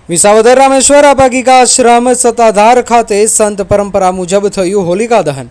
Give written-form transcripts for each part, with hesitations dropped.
વિસાવદર રામેશ્વર આપાગીકા આશ્રમ સત્તાધાર ખાતે સંત પરંપરા મુજબ થયું હોલિકા દહન।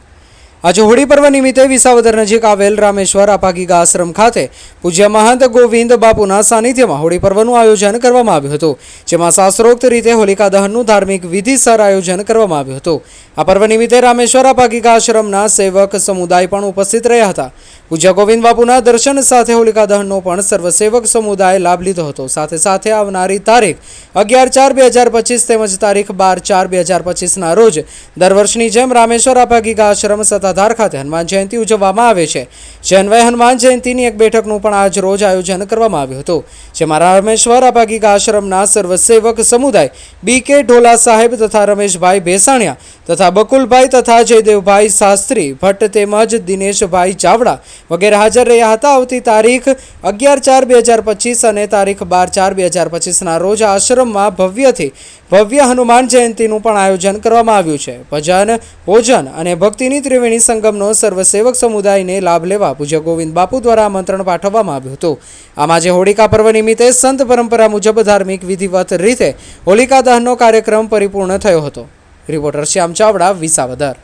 આજે હોળી પર્વ નિમિત્તે વિસાવદર નજીક આવેલ રામેશ્વર આપાગીકા આશ્રમ ખાતે પૂજ્ય મહંત ગોવિંદ બાપુના સાનિધ્યમાં હોળી પર્વનું આયોજન કરવામાં આવ્યું હતું, જેમાં શાસ્ત્રોક્ત રીતે હોલિકા દહનનું ધાર્મિક વિધિસર આયોજન કરવામાં આવ્યું હતું। આ પર્વ નિમિત્તે રામેશ્વર આપાગીકા આશ્રમના સેવક સમુદાય પણ ઉપસ્થિત રહ્યા હતા। પૂજ્ય ગોવિંદ બાપુના દર્શન સાથે હોલિકા દહનનો પણ સર્વસેવક સમુદાય લાભ લીધો હતો। સાથે સાથે આવનારી તારીખ 11/4/2025 તેમજ તારીખ 12/4/2025ના રોજ દર વર્ષની જેમ રામેશ્વર આપાગીકા આશ્રમ સત્તાધાર ખાતે હનુમાન જયંતિ ઉજવવામાં આવે છે, જે અન્વયે હનુમાન જયંતિની એક બેઠકનું પણ આજ રોજ આયોજન કરવામાં આવ્યું હતું, જેમાં રામેશ્વર આપાગીકા આશ્રમના સર્વસેવક સમુદાય BK ઢોલા સાહેબ તથા રમેશભાઈ ભેસાણિયા તથા બકુલભાઈ તથા જયદેવભાઈ શાસ્ત્રી ભટ્ટ તેમજ દિનેશભાઈ ચાવડા વગેરે હાજર રહ્યા હતા। આવતી તારીખ 11/4/2025 અને તારીખ 12/4/2025ના રોજ આશ્રમમાં ભવ્યથી ભવ્ય હનુમાન જયંતિનું પણ આયોજન કરવામાં આવ્યું છે। ભજન, ભોજન અને ભક્તિની ત્રિવેણી સંગમનો સર્વસેવક સમુદાયને લાભ લેવા પૂજ્ય ગોવિંદ બાપુ દ્વારા આમંત્રણ પાઠવવામાં આવ્યું હતું। આમ આજે હોળિકા પર્વ નિમિત્તે સંત પરંપરા મુજબ ધાર્મિક વિધિવત રીતે હોલિકા દહનનો કાર્યક્રમ પરિપૂર્ણ થયો હતો। રિપોર્ટર શ્યામ ચાવડા, વિસાવદર।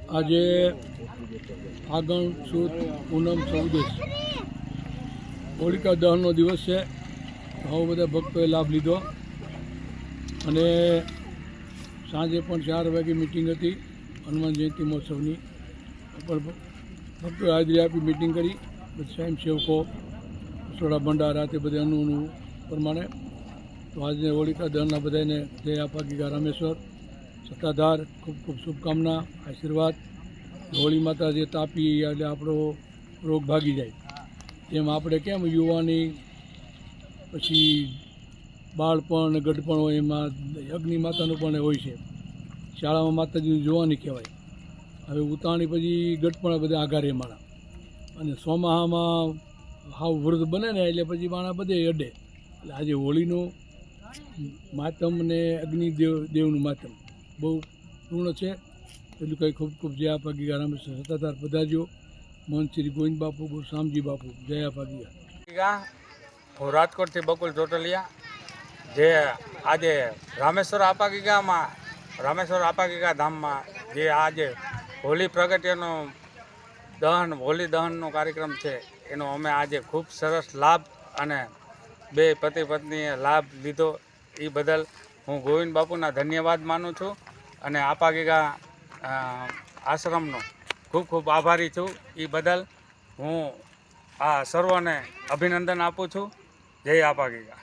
આજે આગણ સુદ પૂનમ 14 હોલિકા દહનનો દિવસ છે। બહુ બધા ભક્તોએ લાભ લીધો અને સાંજે પણ 4 વાગે મિટિંગ હતી હનુમાન જયંતિ મહોત્સવની, પણ ભક્તોએ હાજરી આપી મિટિંગ કરી। સ્વયંસેવકો રસોડા ભંડારા તે બધે અનુનું પ્રમાણે તો આજે હોલિકા દહનના બધાને જય આપાગીકા રામેશ્વર સત્તાધાર ખૂબ ખૂબ શુભકામના, આશીર્વાદ। હોળી માતા જે તાપી એટલે આપણો રોગ ભાગી જાય, એમ આપણે કેમ યુવાની પછી બાળપણ ગઢપણ હોય એમાં અગ્નિ માતાનું પણ હોય છે। શાળામાં માતાજીની જોવાની કહેવાય। હવે ઉતાણી પછી ગઢપણ બધા આઘારે માણા અને ચોમાહામાં હાવ વૃદ્ધ બને ને એટલે પછી માણા બધે અડે। એટલે આજે હોળીનું માતમ ને અગ્નિદેવનું માતમ બહુ પૂર્ણ છે। એટલું કંઈ ખૂબ ખૂબ જય આપાગીકા રામેશ્વર સત્તાધાર પધારજો। મહંત શ્રી ગોવિંદ બાપુ, શામજી બાપુ, જય આપાગીકા। હું રાજકોટથી બકુલ ચોટલિયા, જે આજે રામેશ્વર આપાગીકા ધામમાં જે આજે હોળી પ્રગટ્યનો હોળી દહનનો કાર્યક્રમ છે, એનો અમે આજે ખૂબ સરસ લાભ અને બે પતિ પત્નીએ લાભ લીધો। એ બદલ હું ગોવિંદ બાપુના ધન્યવાદ માનું છું અને આપાગીકા આશ્રમનો ખૂબ ખૂબ આભારી છું। એ બદલ હું આ સર્વને અભિનંદન આપું છું। જય આપાગીકા।